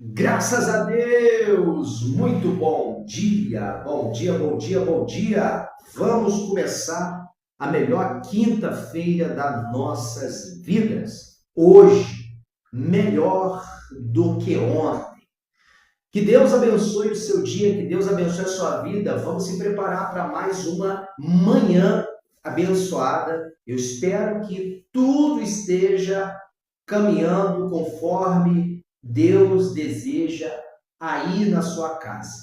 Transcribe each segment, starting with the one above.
Graças a Deus! Muito bom dia, bom dia, bom dia, bom dia! Vamos começar a melhor quinta-feira das nossas vidas. Hoje, melhor do que ontem. Que Deus abençoe o seu dia, que Deus abençoe a sua vida. Vamos se preparar para mais uma manhã abençoada. Eu espero que tudo esteja caminhando conforme Deus deseja aí na sua casa.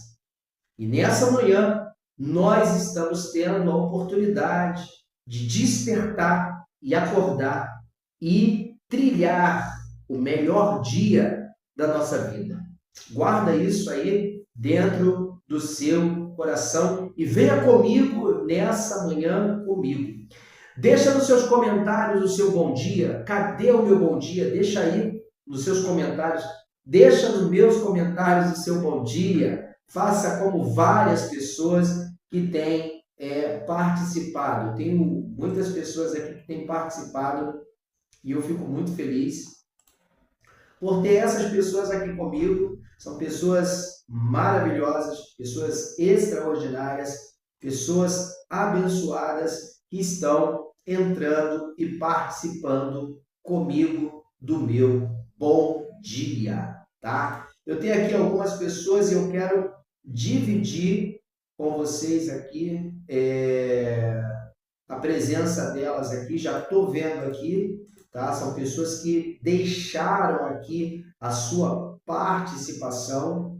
E nessa manhã, nós estamos tendo a oportunidade de despertar e acordar e trilhar o melhor dia da nossa vida. Guarda isso aí dentro do seu coração e venha comigo nessa manhã comigo. Deixa nos seus comentários o seu bom dia. Cadê o meu bom dia? Deixa aí nos seus comentários. Deixa nos meus comentários o seu bom dia. Faça como várias pessoas que têm participado. Eu tenho muitas pessoas aqui que têm participado e eu fico muito feliz por ter essas pessoas aqui comigo. São pessoas maravilhosas, pessoas extraordinárias, pessoas abençoadas que estão entrando e participando comigo do meu bom dia, tá? Eu tenho aqui algumas pessoas e eu quero dividir com vocês aqui a presença delas aqui. Já estou vendo aqui, tá? São pessoas que deixaram aqui a sua participação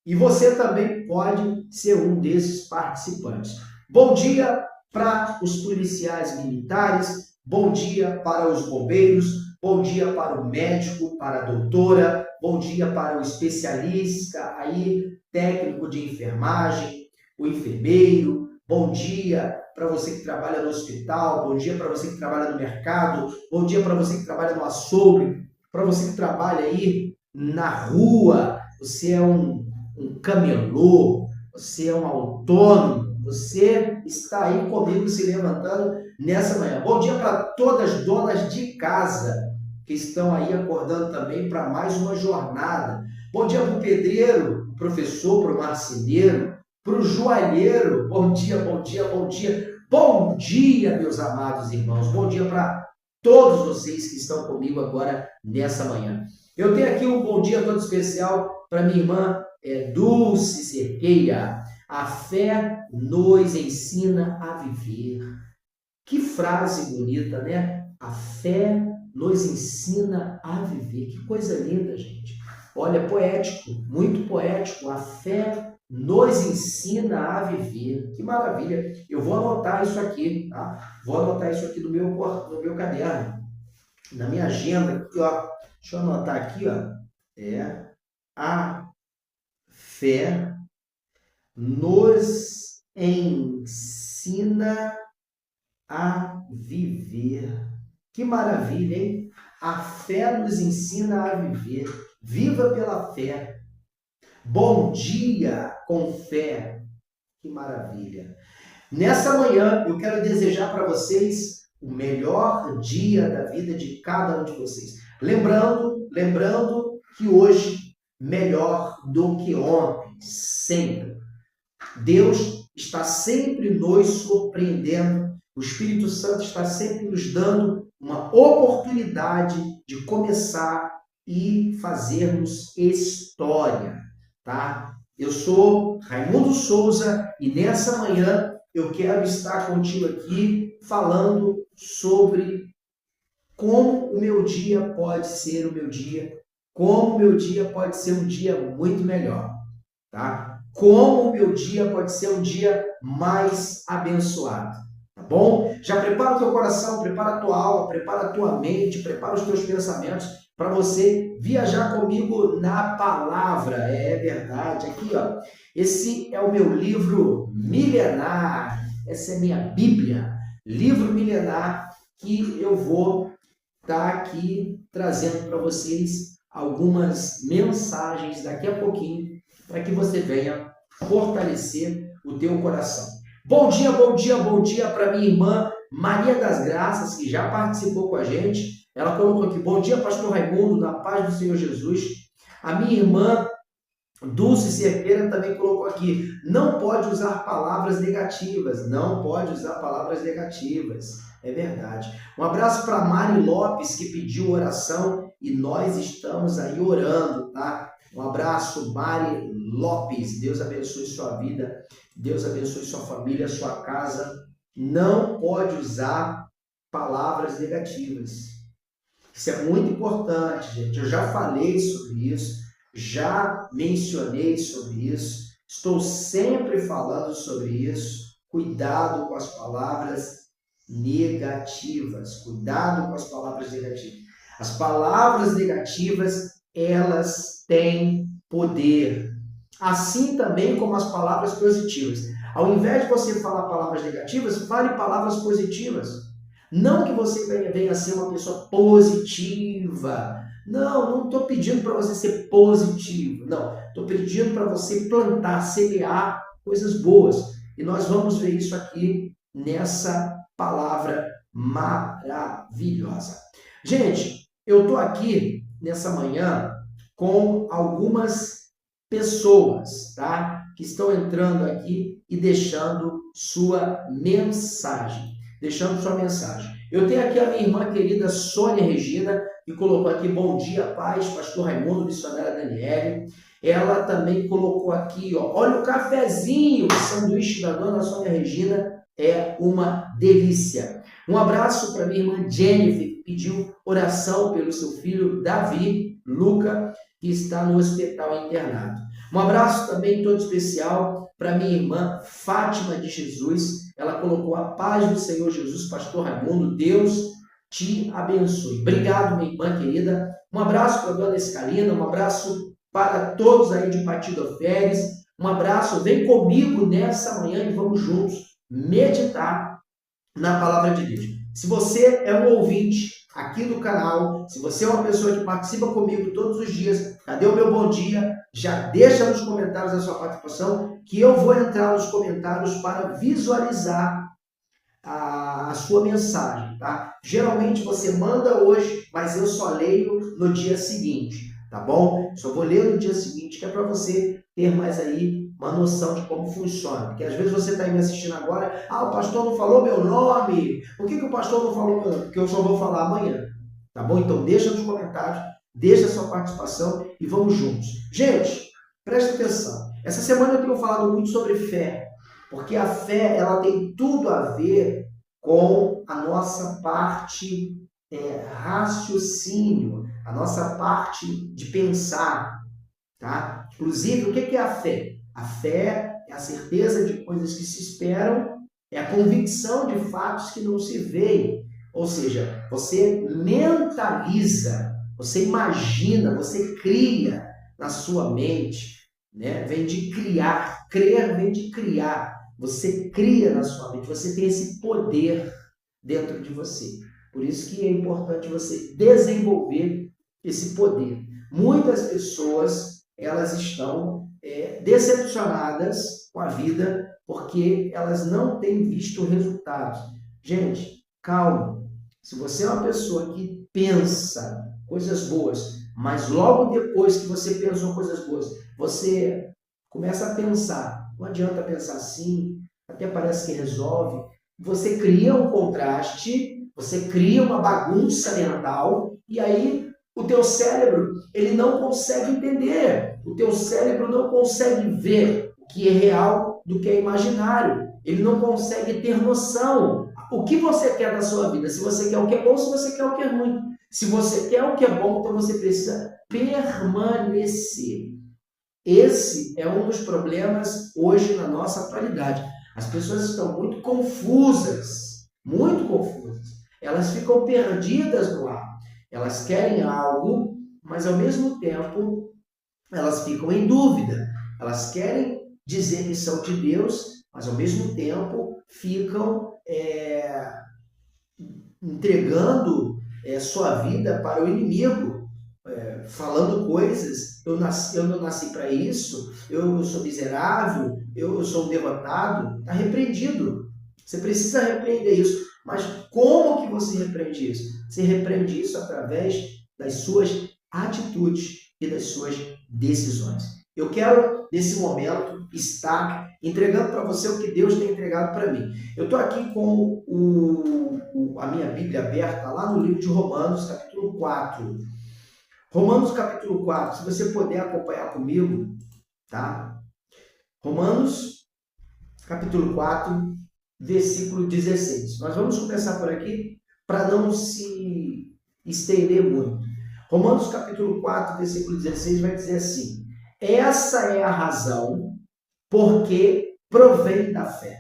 e você também pode ser um desses participantes. Bom dia para os policiais militares, bom dia para os bombeiros, bom dia para o médico, para a doutora, bom dia para o especialista, aí, técnico de enfermagem, o enfermeiro, bom dia para você que trabalha no hospital, bom dia para você que trabalha no mercado, bom dia para você que trabalha no açougue, para você que trabalha aí na rua, você é um camelô, você é um autônomo, você está aí comigo se levantando nessa manhã. Bom dia para todas as donas de casa que estão aí acordando também para mais uma jornada. Bom dia para o pedreiro, o professor, para o marceneiro, para o joalheiro. Bom dia, bom dia, bom dia. Bom dia, meus amados irmãos. Bom dia para todos vocês que estão comigo agora nessa manhã. Eu tenho aqui um bom dia todo especial para minha irmã Dulce Cerqueira. A fé nos ensina a viver. Que frase bonita, né? A fé nos ensina a viver. Que coisa linda, gente. Olha, poético, muito poético. A fé nos ensina a viver. Que maravilha. Eu vou anotar isso aqui, tá? Vou anotar isso aqui no meu caderno, na minha agenda. Aqui, ó. Deixa eu anotar aqui, ó. A fé nos ensina a viver. Que maravilha, hein? A fé nos ensina a viver. Viva pela fé. Bom dia com fé. Que maravilha. Nessa manhã, eu quero desejar para vocês o melhor dia da vida de cada um de vocês. Lembrando que hoje, melhor do que ontem, sempre. Deus está sempre nos surpreendendo. O Espírito Santo está sempre nos dando uma oportunidade de começar e fazermos história, tá? Eu sou Raimundo Souza e nessa manhã eu quero estar contigo aqui falando sobre como o meu dia pode ser o meu dia, como o meu dia pode ser um dia muito melhor, tá? Como o meu dia pode ser um dia mais abençoado, tá bom? Já prepara o teu coração, prepara a tua alma, prepara a tua mente, prepara os teus pensamentos para você viajar comigo na palavra. É verdade. Aqui, ó, esse é o meu livro milenar, essa é minha Bíblia, livro milenar, que eu vou estar aqui trazendo para vocês algumas mensagens daqui a pouquinho, para que você venha fortalecer o teu coração. Bom dia, bom dia, bom dia para minha irmã Maria das Graças, que já participou com a gente. Ela colocou aqui, bom dia, pastor Raimundo, na paz do Senhor Jesus. A minha irmã Dulce Cerqueira também colocou aqui, não pode usar palavras negativas, não pode usar palavras negativas, é verdade. Um abraço para Mari Lopes, que pediu oração e nós estamos aí orando, tá? Um abraço, Mari Lopes, Deus abençoe sua vida, Deus abençoe sua família, sua casa. Não pode usar palavras negativas. Isso é muito importante, gente. Eu já falei sobre isso. Já mencionei sobre isso, estou sempre falando sobre isso. Cuidado com as palavras negativas. Cuidado com as palavras negativas. As palavras negativas, elas têm poder. Assim também como as palavras positivas. Ao invés de você falar palavras negativas, fale palavras positivas. Não que você venha a ser uma pessoa positiva. Não estou pedindo para você ser positivo. Não, estou pedindo para você plantar, semear coisas boas. E nós vamos ver isso aqui nessa palavra maravilhosa. Gente, eu estou aqui nessa manhã com algumas pessoas, tá? Que estão entrando aqui e deixando sua mensagem. Eu tenho aqui a minha irmã querida Sônia Regina, que colocou aqui, bom dia, paz, pastor Raimundo, missionária Daniele. Ela também colocou aqui, ó, olha o cafezinho, o sanduíche da dona Sônia Regina é uma delícia. Um abraço para minha irmã Jennifer, que pediu oração pelo seu filho Davi Luca, que está no hospital internado. Um abraço também todo especial para minha irmã Fátima de Jesus. Ela colocou a paz do Senhor Jesus, pastor Raimundo, Deus te abençoe. Obrigado, minha irmã querida. Um abraço para a dona Escalina, um abraço para todos aí de Partido Férias. Um abraço, vem comigo nessa manhã e vamos juntos meditar na palavra de Deus. Se você é um ouvinte aqui do canal, se você é uma pessoa que participa comigo todos os dias, cadê o meu bom dia? Já deixa nos comentários a sua participação, que eu vou entrar nos comentários para visualizar a sua mensagem, tá? Geralmente você manda hoje, mas eu só leio no dia seguinte, tá bom? Só vou ler no dia seguinte, que é para você ter mais aí uma noção de como funciona. Porque às vezes você está aí me assistindo agora, o pastor não falou meu nome. Por que o pastor não falou meu nome? Porque eu só vou falar amanhã, tá bom? Então deixa nos comentários, deixa a sua participação e vamos juntos. Gente, presta atenção. Essa semana eu tenho falado muito sobre fé, porque a fé ela tem tudo a ver com a nossa parte raciocínio, a nossa parte de pensar, tá? Inclusive, o que é a fé? A fé é a certeza de coisas que se esperam, é a convicção de fatos que não se veem. Ou seja, você mentaliza, você imagina, você cria na sua mente, né? Vem de criar, crer vem de criar. Você cria na sua mente, você tem esse poder dentro de você. Por isso que é importante você desenvolver esse poder. Muitas pessoas, elas estão decepcionadas com a vida porque elas não têm visto resultados. Gente, calma. Se você é uma pessoa que pensa coisas boas, mas logo depois que você pensou coisas boas, você começa a pensar, não adianta pensar assim, até parece que resolve. Você cria um contraste, você cria uma bagunça mental e aí o teu cérebro, ele não consegue entender. O teu cérebro não consegue ver o que é real do que é imaginário. Ele não consegue ter noção. O que você quer da sua vida? Se você quer o que é bom, se você quer o que é ruim. Se você quer o que é bom, então você precisa permanecer. Esse é um dos problemas hoje na nossa atualidade. As pessoas estão muito confusas, muito confusas. Elas ficam perdidas no ar. Elas querem algo, mas ao mesmo tempo elas ficam em dúvida. Elas querem dizer que são de Deus, mas ao mesmo tempo ficam entregando sua vida para o inimigo, falando coisas, eu não nasci para isso, eu sou miserável, eu sou um derrotado. Está repreendido. Você precisa repreender isso. Mas como que você repreende isso? Você repreende isso através das suas atitudes. e das suas decisões. Eu quero, nesse momento, estar entregando para você o que Deus tem entregado para mim. Eu estou aqui com a minha Bíblia aberta lá no livro de Romanos, capítulo 4. Romanos, capítulo 4, se você puder acompanhar comigo, tá? Romanos, capítulo 4, versículo 16. Nós vamos começar por aqui para não se estender muito. Romanos, capítulo 4, versículo 16 vai dizer assim: essa é a razão porque provém da fé,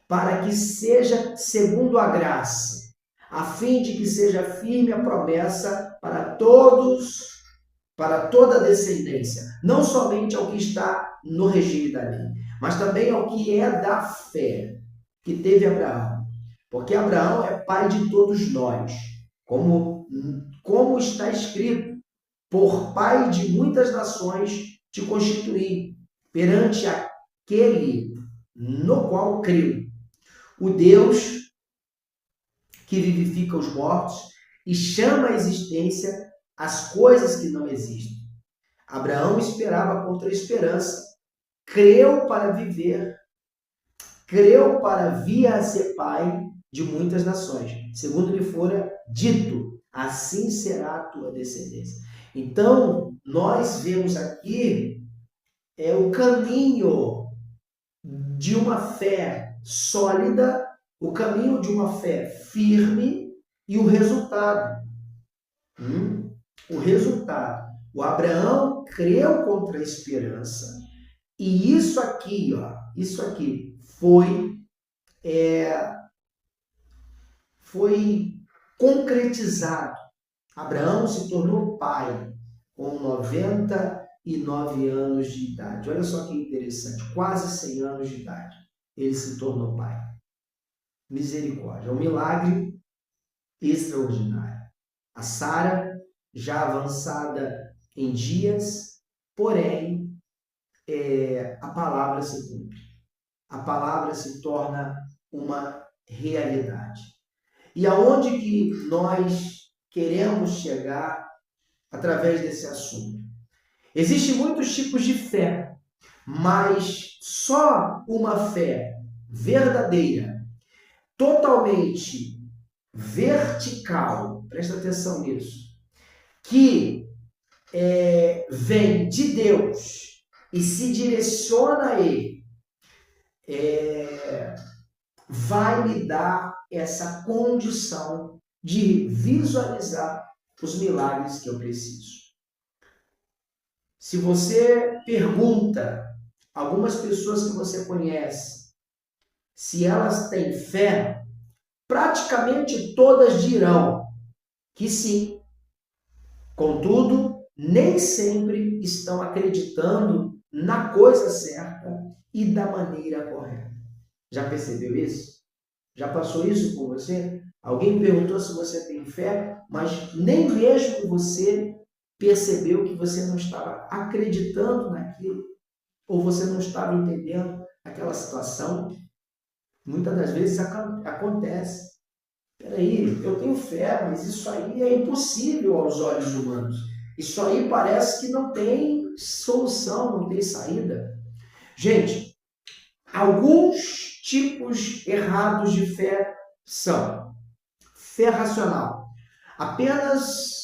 para que seja segundo a graça, a fim de que seja firme a promessa para todos, para toda a descendência, não somente ao que está no regime da lei, mas também ao que é da fé que teve Abraão. Porque Abraão é pai de todos nós, como está escrito: por pai de muitas nações te constituí, perante aquele no qual creu, o Deus que vivifica os mortos e chama à existência as coisas que não existem. Abraão esperava contra a esperança, creu para viver, creu para vir a ser pai de muitas nações, segundo lhe fora dito: assim será a tua descendência. Então, nós vemos aqui o caminho de uma fé sólida, o caminho de uma fé firme e o resultado. O resultado. O Abraão creu contra a esperança e isso aqui foi concretizado. Abraão se tornou pai com 99 anos de idade. Olha só que interessante, quase 100 anos de idade. Ele se tornou pai. Misericórdia, é um milagre extraordinário. A Sara, já avançada em dias, porém, a palavra se cumpre. A palavra se torna uma realidade. E aonde que nós queremos chegar através desse assunto? Existem muitos tipos de fé, mas só uma fé verdadeira, totalmente vertical, presta atenção nisso, que vem de Deus e se direciona a Ele, vai me dar essa condição de visualizar os milagres que eu preciso. Se você pergunta a algumas pessoas que você conhece se elas têm fé, praticamente todas dirão que sim. Contudo, nem sempre estão acreditando na coisa certa e da maneira correta. Já percebeu isso? Já passou isso por você? Alguém perguntou se você tem fé, mas nem mesmo você percebeu que você não estava acreditando naquilo, ou você não estava entendendo aquela situação. Muitas das vezes acontece. Peraí, eu tenho fé, mas isso aí é impossível aos olhos humanos. Isso aí parece que não tem solução, não tem saída. Gente, alguns tipos errados de fé são fé racional, apenas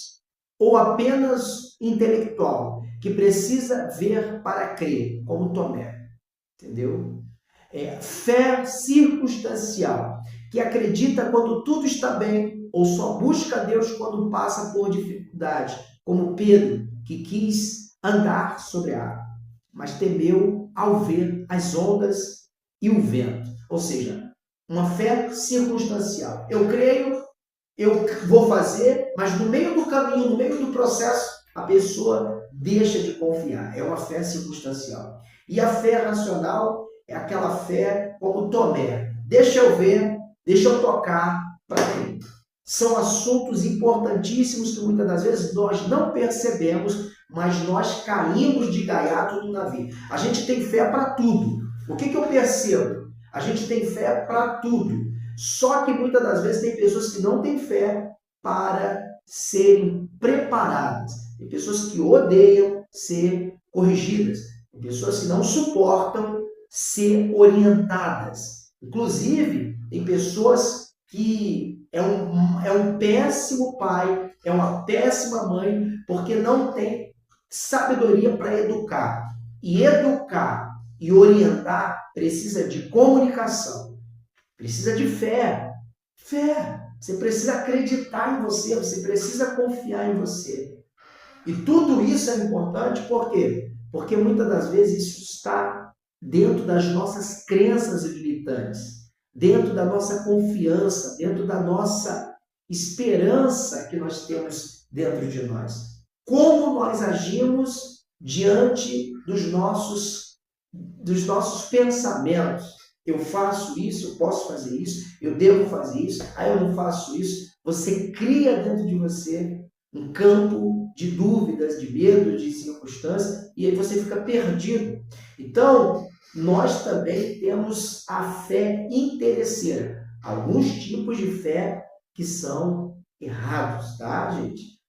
intelectual, que precisa ver para crer, como Tomé, entendeu? Fé circunstancial, que acredita quando tudo está bem, ou só busca Deus quando passa por dificuldade, como Pedro, que quis andar sobre a água, mas temeu ao ver as ondas e o vento. Ou seja, uma fé circunstancial. Eu creio, eu vou fazer, mas no meio do caminho, no meio do processo, a pessoa deixa de confiar. É uma fé circunstancial. E a fé racional é aquela fé como Tomé. Deixa eu ver, deixa eu tocar para crer. São assuntos importantíssimos que muitas das vezes nós não percebemos, mas nós caímos de gaiato no navio. A gente tem fé para tudo. O que eu percebo? A gente tem fé para tudo. Só que muitas das vezes tem pessoas que não têm fé para serem preparadas. tem pessoas que odeiam ser corrigidas, tem pessoas que não suportam ser orientadas. Inclusive, tem pessoas que é um péssimo pai, é uma péssima mãe, porque não tem sabedoria para educar. E educar e orientar precisa de comunicação, precisa de fé. Fé. Você precisa acreditar em você, você precisa confiar em você. E tudo isso é importante por quê? Porque muitas das vezes isso está dentro das nossas crenças limitantes, dentro da nossa confiança, dentro da nossa esperança que nós temos dentro de nós. Como nós agimos diante dos nossos pensamentos. Eu faço isso, eu posso fazer isso, eu devo fazer isso, eu não faço isso. Você cria dentro de você um campo de dúvidas, de medo, de circunstâncias, e aí você fica perdido. Então, nós também temos a fé interesseira. Alguns tipos de fé que são errados, tá, gente?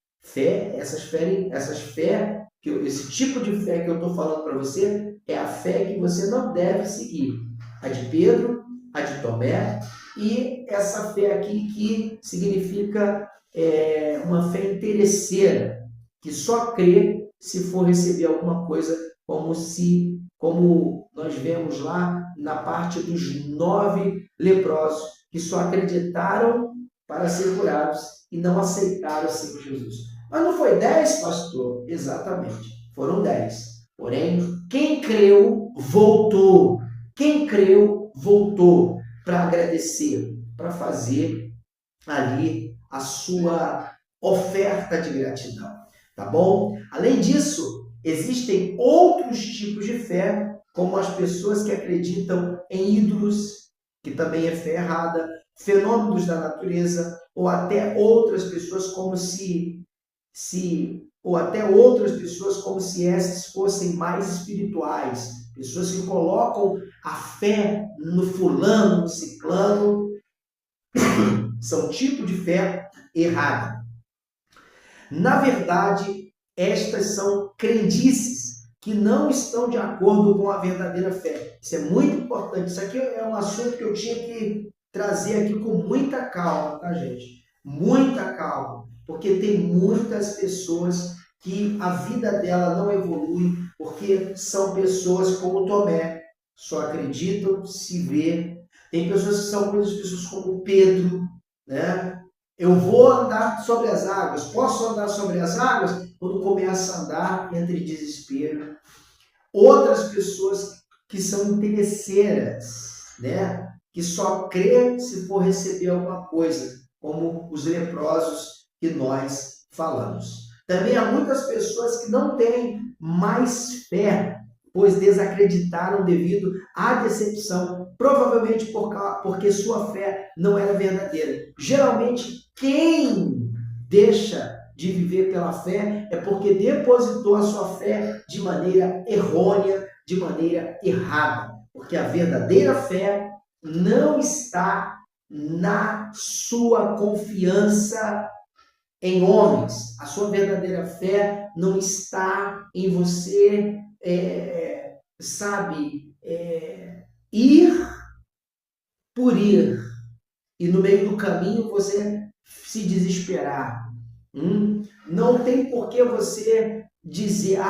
Esse tipo de fé que eu estou falando para você é a fé que você não deve seguir. A de Pedro, a de Tomé e essa fé aqui que significa uma fé interesseira, que só crê se for receber alguma coisa, como nós vemos lá na parte dos 9 leprosos, que só acreditaram para ser curados e não aceitaram o Senhor Jesus. Mas não foi 10, pastor? Exatamente, foram 10. Porém, quem creu, voltou. Quem creu, voltou para agradecer, para fazer ali a sua oferta de gratidão, tá bom? Além disso, existem outros tipos de fé, como as pessoas que acreditam em ídolos, que também é fé errada, fenômenos da natureza, ou até outras pessoas como se essas fossem mais espirituais. Pessoas que colocam a fé no fulano, no ciclano, são tipo de fé errada. Na verdade, estas são crendices que não estão de acordo com a verdadeira fé. Isso é muito importante. Isso aqui é um assunto que eu tinha que trazer aqui com muita calma, tá, gente? Muita calma. Porque tem muitas pessoas que a vida dela não evolui, porque são pessoas como Tomé, só acreditam se vê. Tem pessoas que são muitas pessoas como Pedro, né? Eu vou andar sobre as águas. Posso andar sobre as águas? Quando começa a andar entre desespero. Outras pessoas que são interesseiras, né? Que só crê se for receber alguma coisa, como os leprosos que nós falamos. Também há muitas pessoas que não têm mais fé, pois desacreditaram devido à decepção, provavelmente porque sua fé não era verdadeira. Geralmente, quem deixa de viver pela fé é porque depositou a sua fé de maneira errônea, de maneira errada. Porque a verdadeira fé não está na sua confiança em homens. A sua verdadeira fé não está em você, ir por ir. E no meio do caminho você se desesperar. Não tem por que você dizer,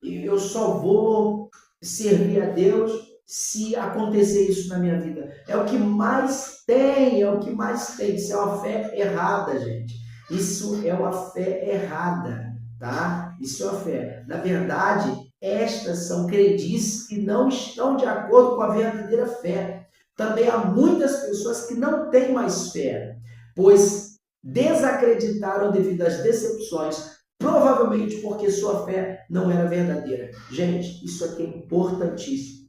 eu só vou servir a Deus se acontecer isso na minha vida. É o que mais tem, Isso é uma fé errada, gente. Isso é uma fé errada, tá? Isso é uma fé. Na verdade, estas são crendices que não estão de acordo com a verdadeira fé. Também há muitas pessoas que não têm mais fé, pois desacreditaram devido às decepções, provavelmente porque sua fé não era verdadeira. Gente, isso aqui é importantíssimo.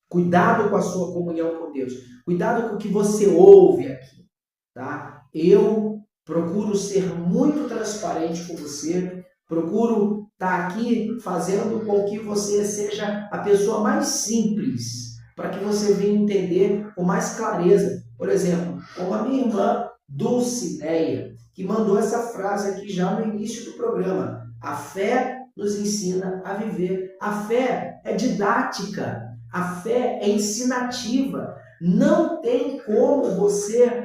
Cuidado com a sua comunhão com Deus. Cuidado com o que você ouve aqui, tá? Eu procuro ser muito transparente com você, procuro estar aqui fazendo com que você seja a pessoa mais simples, para que você venha entender com mais clareza. Por exemplo, como a minha irmã Dulcineia, que mandou essa frase aqui já no início do programa. A fé nos ensina a viver. A fé é didática. A fé é ensinativa. Não tem como você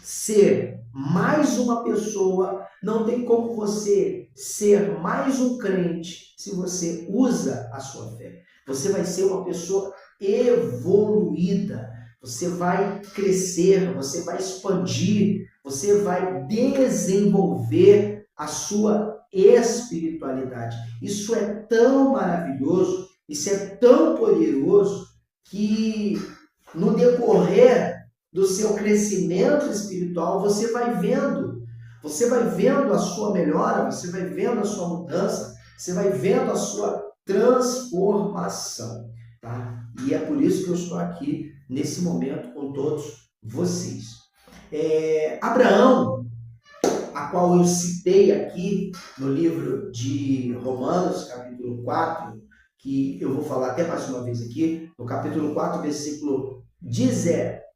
ser mais uma pessoa, não tem como você ser mais um crente se você usa a sua fé. Você vai ser uma pessoa evoluída, você vai crescer, você vai expandir, você vai desenvolver a sua espiritualidade. Isso é tão maravilhoso, isso é tão poderoso que no decorrer do seu crescimento espiritual, você vai vendo a sua melhora, você vai vendo a sua mudança, você vai vendo a sua transformação, tá? E é por isso que eu estou aqui nesse momento com todos vocês. Abraão, a qual eu citei aqui no livro de Romanos, capítulo 4, que eu vou falar até mais uma vez aqui, no capítulo 4, versículo 18,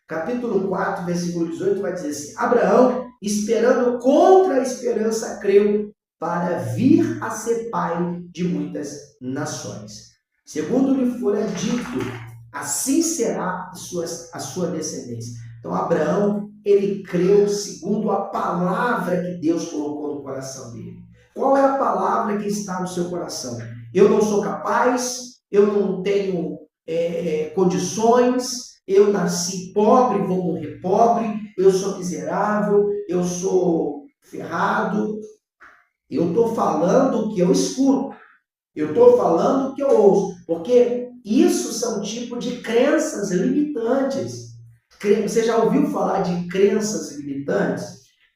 capítulo 4, versículo 18, vai dizer assim: Abraão, esperando contra a esperança, creu para vir a ser pai de muitas nações. Segundo lhe fora dito, assim será a sua descendência. Então, Abraão, ele creu segundo a palavra que Deus colocou no coração dele. Qual é a palavra que está no seu coração? Eu não sou capaz, eu não tenho condições, eu nasci pobre, vou morrer pobre, eu sou miserável, eu sou ferrado. Eu estou falando o que eu escuto, eu estou falando o que eu ouço, porque isso são tipo de crenças limitantes. Você já ouviu falar de crenças limitantes?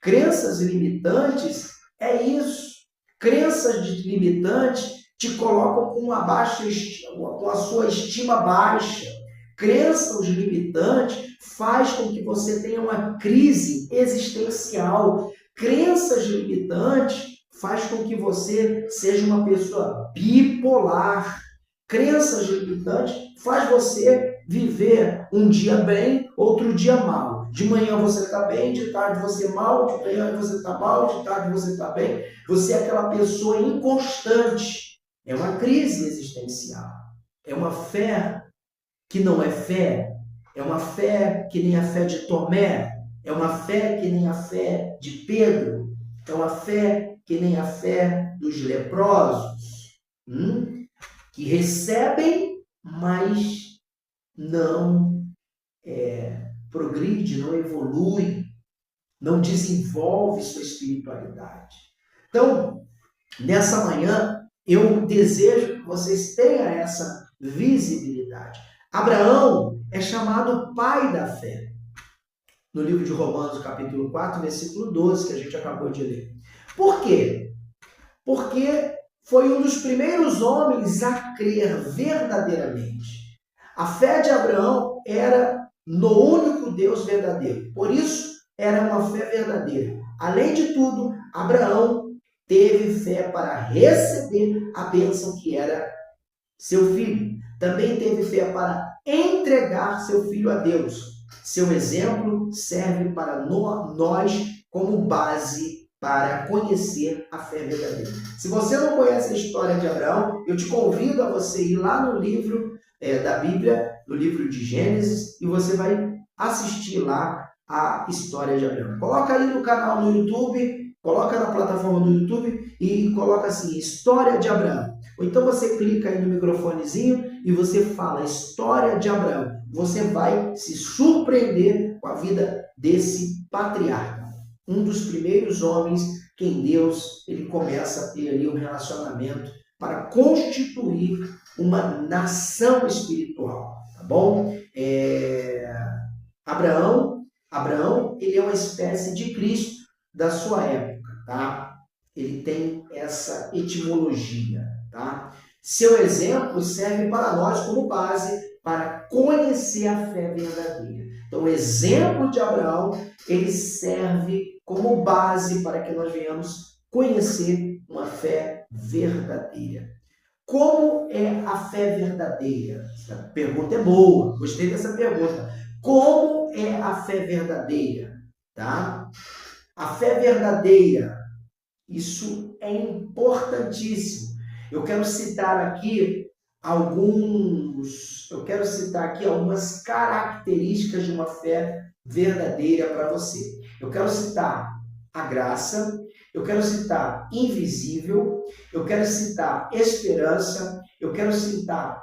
Crenças limitantes é isso. Crenças limitantes te colocam com a sua estima baixa. Crenças limitantes faz com que você tenha uma crise existencial. Crenças limitantes faz com que você seja uma pessoa bipolar. Crenças limitantes faz você viver um dia bem, outro dia mal. De manhã você está bem, de tarde você mal, de manhã você está mal, de tarde você está bem. Você é aquela pessoa inconstante. É uma crise existencial. É uma fé que não é fé. É uma fé que nem a fé de Tomé. É uma fé que nem a fé de Pedro. É uma fé que nem a fé dos leprosos. Que recebem, mas não progride, não evolui, não desenvolve sua espiritualidade. Então, nessa manhã, eu desejo que vocês tenham essa visibilidade. Abraão é chamado pai da fé. No livro de Romanos, capítulo 4, versículo 12, que a gente acabou de ler. Por quê? Porque foi um dos primeiros homens a crer verdadeiramente. A fé de Abraão era no único Deus verdadeiro. Por isso, era uma fé verdadeira. Além de tudo, Abraão teve fé para receber a bênção que era seu filho. Também teve fé para entregar seu filho a Deus. Seu exemplo serve para nós como base para conhecer a fé verdadeira. Se você não conhece a história de Abraão, eu te convido a você ir lá no livro da Bíblia, no livro de Gênesis, e você vai assistir lá a história de Abraão. Coloca aí no canal no YouTube, coloca na plataforma do YouTube e coloca assim, História de Abraão. Ou então você clica aí no microfonezinho e você fala História de Abraão. Você vai se surpreender com a vida desse patriarca. Um dos primeiros homens que em Deus ele começa a ter ali um relacionamento para constituir uma nação espiritual, tá bom? Abraão, ele é uma espécie de Cristo da sua época, tá? Ele tem essa etimologia, tá? Seu exemplo serve para nós como base para conhecer a fé verdadeira. Então, o exemplo de Abraão, ele serve como base para que nós venhamos conhecer uma fé verdadeira. Como é a fé verdadeira? Essa pergunta é boa, gostei dessa pergunta. Como é a fé verdadeira? Tá? A fé verdadeira, isso é importantíssimo. Eu quero citar aqui algumas características de uma fé verdadeira para você. Eu quero citar a graça, eu quero citar invisível, eu quero citar esperança, eu quero citar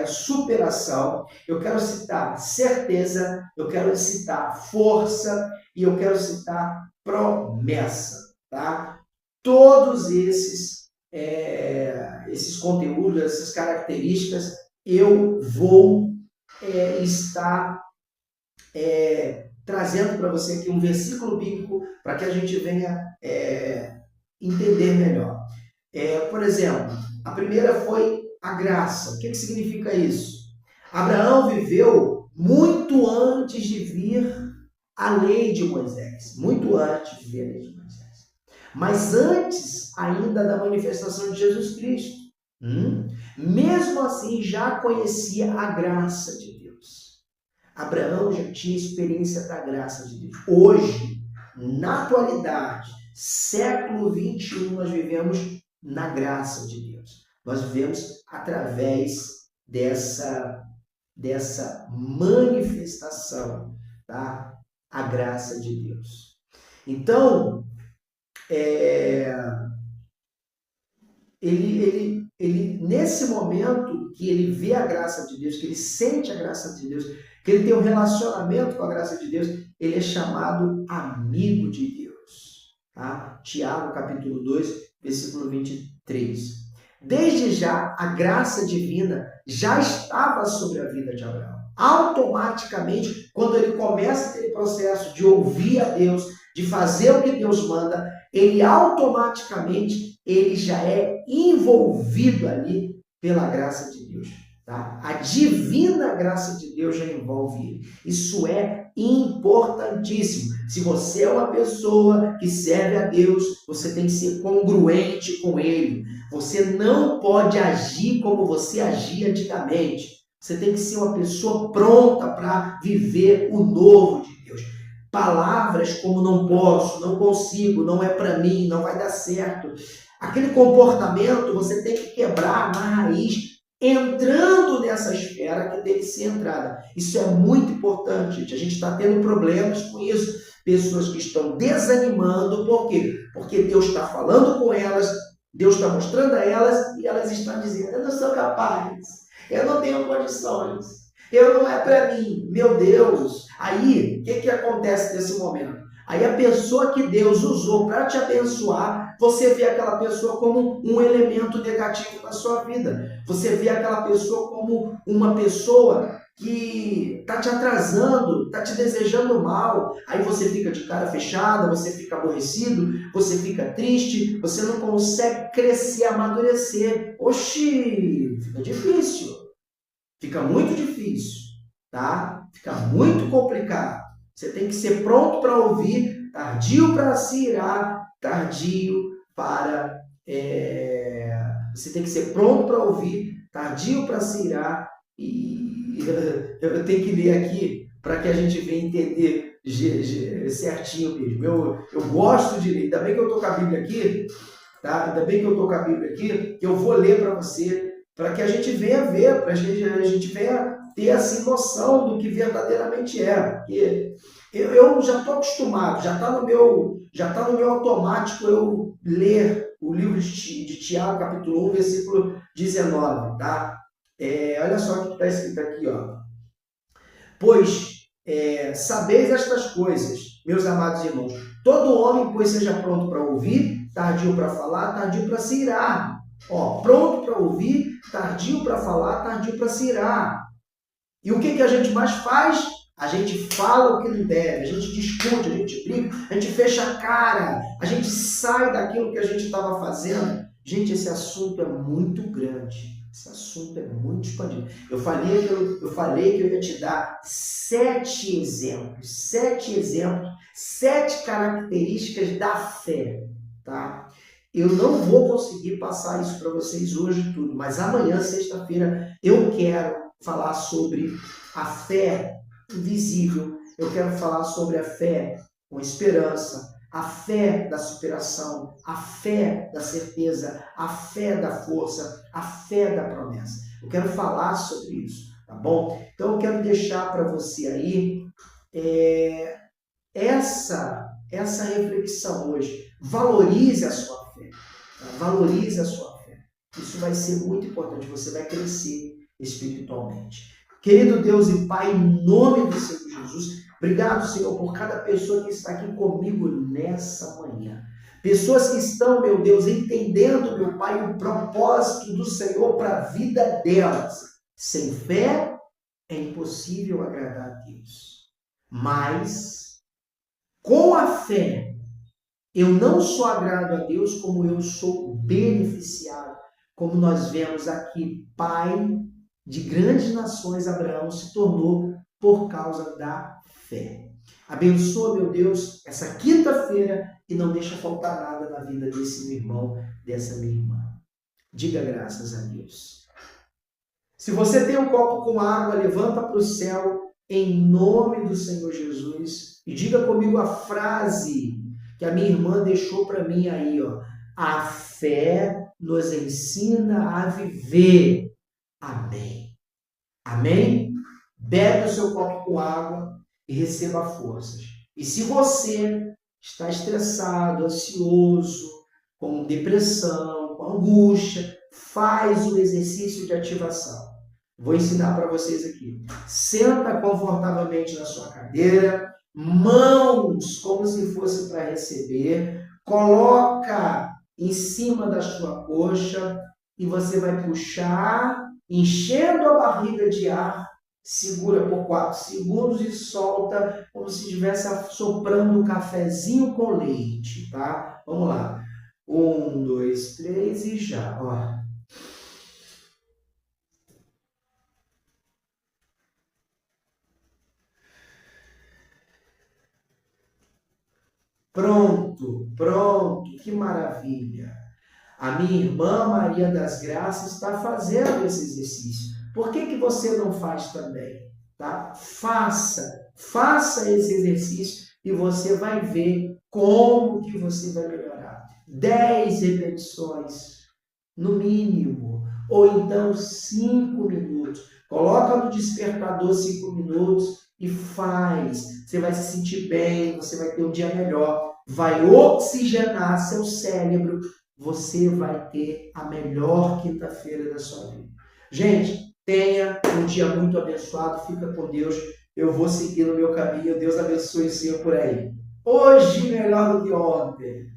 superação, eu quero citar certeza, eu quero citar força e eu quero citar promessa, tá? Todos esses conteúdos, essas características, eu vou estar trazendo para você aqui um versículo bíblico para que a gente venha entender melhor. Por exemplo, a primeira foi a graça. O que significa isso? Abraão viveu muito antes de vir a lei de Moisés. Muito antes de vir a lei de Moisés. Mas antes ainda da manifestação de Jesus Cristo. Mesmo assim, já conhecia a graça de Deus. Abraão já tinha experiência da graça de Deus. Hoje, na atualidade, século 21, nós vivemos na graça de Deus. Nós vivemos através dessa manifestação, tá? A graça de Deus. Então, ele nesse momento que ele vê a graça de Deus, que ele sente a graça de Deus, que ele tem um relacionamento com a graça de Deus, ele é chamado amigo de Deus. Tá? Tiago, capítulo 2, versículo 23. Desde já, a graça divina já estava sobre a vida de Abraão. Automaticamente, quando ele começa aquele processo de ouvir a Deus, de fazer o que Deus manda, ele automaticamente já é envolvido ali pela graça de Deus. Tá? A divina graça de Deus já envolve ele. Isso é importantíssimo. Se você é uma pessoa que serve a Deus, você tem que ser congruente com ele. Você não pode agir como você agia antigamente. Você tem que ser uma pessoa pronta para viver o novo de Deus. Palavras como não posso, não consigo, não é para mim, não vai dar certo. Aquele comportamento você tem que quebrar na raiz, entrando nessa esfera que tem que ser entrada. Isso é muito importante, gente. A gente está tendo problemas com isso. Pessoas que estão desanimando. Por quê? Porque Deus está falando com elas, Deus está mostrando a elas e elas estão dizendo: eu não sou capaz, eu não tenho condições, não é para mim. Meu Deus! Aí, o que acontece nesse momento? Aí a pessoa que Deus usou para te abençoar, você vê aquela pessoa como um elemento negativo na sua vida. Você vê aquela pessoa como uma pessoa que está te atrasando, está te desejando mal. Aí você fica de cara fechada, você fica aborrecido, você fica triste, você não consegue crescer, amadurecer. Oxi, fica difícil. Fica muito difícil, tá? Fica muito complicado. Você tem que ser pronto para ouvir, tardio para se irar, tardio para... Você tem que ser pronto para ouvir, tardio para se irar. E eu tenho que ler aqui para que a gente venha entender certinho mesmo. Eu gosto de ler. Ainda bem que eu estou com a Bíblia aqui, tá? Ainda bem que eu estou com a Bíblia aqui, que eu vou ler para você, para que a gente venha ver, para que a gente venha ter assim, noção do que verdadeiramente é. Porque eu já estou acostumado, já está no meu automático eu ler o livro de Tiago, capítulo 1, versículo 19, tá? Olha só o que está escrito aqui, ó. Pois sabeis estas coisas, meus amados irmãos, todo homem, pois, seja pronto para ouvir, tardio para falar, tardio para se irar. Ó, pronto para ouvir, tardio para falar, tardio para se irar. E o que a gente mais faz? A gente fala o que não deve, a gente discute, a gente briga, a gente fecha a cara, a gente sai daquilo que a gente estava fazendo. Gente, esse assunto é muito grande, esse assunto é muito expandido. Eu falei que eu ia te dar 7 exemplos, 7 características da fé, tá? Eu não vou conseguir passar isso para vocês hoje tudo, mas amanhã, sexta-feira, eu quero falar sobre a fé invisível, eu quero falar sobre a fé com esperança, a fé da superação, a fé da certeza, a fé da força, a fé da promessa. Eu quero falar sobre isso, tá bom? Então eu quero deixar para você aí essa reflexão hoje. Valorize a sua fé, tá? Valorize a sua fé. Isso vai ser muito importante, você vai crescer espiritualmente. Querido Deus e Pai, em nome do Senhor Jesus, obrigado, Senhor, por cada pessoa que está aqui comigo nessa manhã. Pessoas que estão, meu Deus, entendendo, meu Pai, o propósito do Senhor para a vida delas. Sem fé é impossível agradar a Deus. Mas, com a fé, eu não só agrado a Deus, como eu sou beneficiado. Como nós vemos aqui, pai de grandes nações, Abraão se tornou por causa da fé. Abençoa, meu Deus, essa quinta-feira e não deixa faltar nada na vida desse meu irmão, dessa minha irmã. Diga graças a Deus. Se você tem um copo com água, levanta para o céu em nome do Senhor Jesus e diga comigo a frase que a minha irmã deixou para mim aí, ó. A fé nos ensina a viver. Amém. Amém? Bebe o seu copo com água e receba forças. E se você está estressado, ansioso, com depressão, com angústia, faz o exercício de ativação. Vou ensinar para vocês aqui. Senta confortavelmente na sua cadeira, mãos como se fosse para receber, coloca em cima da sua coxa e você vai puxar, enchendo a barriga de ar, segura por 4 segundos e solta como se estivesse soprando um cafezinho com leite, tá? Vamos lá. 1, 2, 3 e já, ó. Pronto, que maravilha. A minha irmã Maria das Graças está fazendo esse exercício. Por que você não faz também? Tá? Faça esse exercício e você vai ver como que você vai melhorar. 10 repetições, no mínimo, ou então 5 minutos. Coloca no despertador 5 minutos e faz. Você vai se sentir bem, você vai ter um dia melhor, vai oxigenar seu cérebro, você vai ter a melhor quinta-feira da sua vida. Gente, tenha um dia muito abençoado, fica com Deus, eu vou seguir no meu caminho, Deus abençoe o Senhor por aí. Hoje melhor do que ontem.